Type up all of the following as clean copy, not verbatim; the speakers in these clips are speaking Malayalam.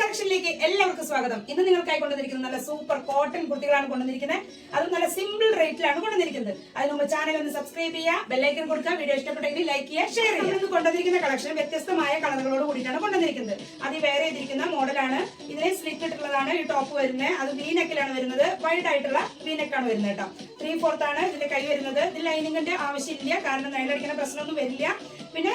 കളക്ഷനിലേക്ക് എല്ലാവർക്കും സ്വാഗതം. ഇന്ന് നിങ്ങൾക്കായി കൊണ്ടുവന്നിരിക്കുന്നത് നല്ല സൂപ്പർ കോട്ടൺ കുർത്തികളാണ് കൊണ്ടുവന്നിരിക്കുന്നത്. അതും നല്ല സിമ്പിൾ റേറ്റിലാണ് കൊണ്ടുവന്നിരിക്കുന്നത്. അതിന് മുമ്പ് ചാനൽ ഒന്ന് സബ്സ്ക്രൈബ് ചെയ്യുക, ബെല്ലൈക്കൻ കൊടുക്കുക, വീഡിയോ ഇഷ്ടപ്പെട്ടെങ്കിൽ ലൈക്ക് ചെയ്യുക, ഷെയർ ചെയ്യുക. ഇന്ന് കൊണ്ടുവന്നിരിക്കുന്ന കളക്ഷൻ വ്യത്യസ്തമായ കളറുകളോട് കൂടിയിട്ടാണ് കൊണ്ടുവന്നിരിക്കുന്നത്. അത് വേറെ ചെയ്തിരിക്കുന്ന മോഡലാണ്. ഇതിനെ സ്ലിറ്റ് ഇട്ടുള്ളതാണ് ഈ ടോപ്പ് വരുന്നത്. അത് വീനെക്കിലാണ് വരുന്നത്. വൈഡ് ആയിട്ടുള്ള വീനെക്കാണ് വരുന്നത് കേട്ടോ. 3/4 ആണ് ഇതിന്റെ കൈ വരുന്നത്. ഇതിൽ ലൈനിങ്ങിന്റെ ആവശ്യമില്ല, കാരണം നൈലടിക്കുന്ന പ്രശ്നമൊന്നും വരില്ല. പിന്നെ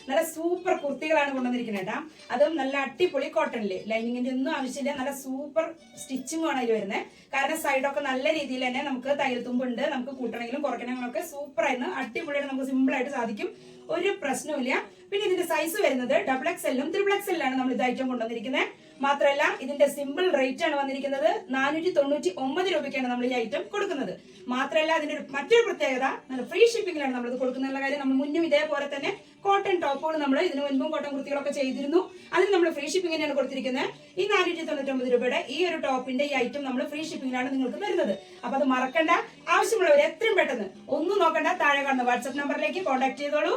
നല്ല സൂപ്പർ കുർത്തികളാണ് കൊണ്ടുവന്നിരിക്കുന്നത്. അതും നല്ല അടിപൊളി കോട്ടണില് ലൈനിങ്ങിന്റെ ഒന്നും ആവശ്യമില്ല. നല്ല സൂപ്പർ സ്റ്റിച്ചിങ്ങും ആണ് അതിൽ വരുന്നത്. കാരണം സൈഡൊക്കെ നല്ല രീതിയിൽ തന്നെ നമുക്ക് തയ്യൽ തുമ്പുണ്ട്. നമുക്ക് കൂട്ടണമെങ്കിലും കുറയ്ക്കണമെങ്കിലും ഒക്കെ സൂപ്പർ ആയിരുന്നു. അടിപൊളിയായിട്ട് നമുക്ക് സിമ്പിൾ ആയിട്ട് സാധിക്കും. ഒരു പ്രശ്നവുമില്ല. പിന്നെ ഇതിന്റെ സൈസ് വരുന്നത് XXL ഉം XXL ആണ് നമ്മൾ ഇത് ഐറ്റം കൊണ്ടുവന്നിരിക്കുന്നത്. മാത്രമല്ല ഇതിന്റെ സിമ്പിൾ റേറ്റ് ആണ് വന്നിരിക്കുന്നത് 499 രൂപയ്ക്കാണ് നമ്മൾ ഈ ഐറ്റം കൊടുക്കുന്നത്. മാത്രമല്ല അതിന്റെ മറ്റൊരു പ്രത്യേകത, നല്ല ഫ്രീ ഷിപ്പിംഗിലാണ് നമ്മൾ ഇത് കൊടുക്കുന്ന കാര്യം. നമ്മൾ മുന്നും ഇതേപോലെ തന്നെ കോട്ടൺ ടോപ്പുകൾ നമ്മൾ ഇതിനു മുൻപും കോട്ടൺ കുർത്തികളൊക്കെ ചെയ്തിരുന്നു. അതിന് നമ്മൾ ഫ്രീ ഷിപ്പിംഗ് തന്നെയാണ് കൊടുത്തിരിക്കുന്നത്. ഈ 499 രൂപയുടെ ഈ ഒരു ടോപ്പിന്റെ ഈ ഐറ്റം നമ്മൾ ഫ്രീ ഷിപ്പിംഗിലാണ് നിങ്ങൾക്ക് വരുന്നത്. അപ്പൊ അത് മറക്കണ്ട. ആവശ്യമുള്ളവർ എത്രയും പെട്ടെന്ന് ഒന്നും നോക്കണ്ട, താഴെ കാണുന്ന വാട്സ്ആപ്പ് നമ്പറിലേക്ക് കോൺടാക്ട് ചെയ്തോളൂ.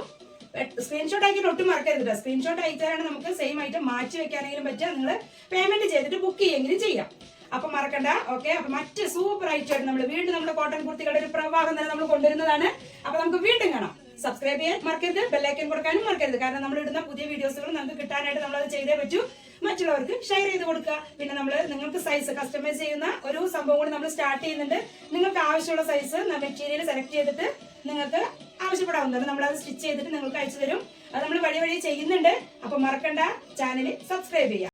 സ്ക്രീൻഷോട്ട് അയക്കാൻ ഒട്ടും മറക്കരുത്. സ്ക്രീൻഷോട്ട് അയച്ചാലാണ് നമുക്ക് സെയിം ഐറ്റം മാറ്റി വെക്കാനെങ്കിലും പറ്റുക. നിങ്ങൾ പേയ്മെന്റ് ചെയ്തിട്ട് ബുക്ക് ചെയ്യുമെങ്കിലും ചെയ്യാം. അപ്പൊ മറക്കണ്ട. ഓക്കെ, അപ്പൊ മറ്റ് സൂപ്പർ ഐറ്റം നമ്മൾ വീണ്ടും നമ്മുടെ കോട്ടൺ കുർത്തികളുടെ ഒരു പ്രവാഹം തന്നെ നമ്മൾ കൊണ്ടുവരുന്നതാണ്. അപ്പൊ നമുക്ക് വീണ്ടും കാണാം. സബ്സ്ക്രൈബ് ചെയ്യാൻ മറക്കരുത്, ബെല്ലൈക്കൻ കൊടുക്കാനും മറക്കരുത്. കാരണം നമ്മൾ ഇടുന്ന പുതിയ വീഡിയോസുകൾ നമുക്ക് കിട്ടാനായിട്ട് നമ്മൾ അത് ചെയ്തേ പറ്റൂ. മറ്റുള്ളവർക്ക് ഷെയർ ചെയ്ത് കൊടുക്കുക. പിന്നെ നിങ്ങൾക്ക് സൈസ് കസ്റ്റമൈസ് ചെയ്യുന്ന ഒരു സംഭവം കൂടി നമ്മൾ സ്റ്റാർട്ട് ചെയ്യുന്നുണ്ട്. നിങ്ങൾക്ക് ആവശ്യമുള്ള സൈസ് മെറ്റീരിയൽ സെലക്ട് ചെയ്തിട്ട് നിങ്ങൾക്ക് ആവശ്യപ്പെടാവുന്നതാണ്. നമ്മളത് സ്റ്റിച്ച് ചെയ്തിട്ട് നിങ്ങൾക്ക് അയച്ചു തരും. അത് നമ്മൾ വഴി ചെയ്യുന്നുണ്ട്. അപ്പൊ മറക്കണ്ട, ചാനൽ സബ്സ്ക്രൈബ് ചെയ്യുക.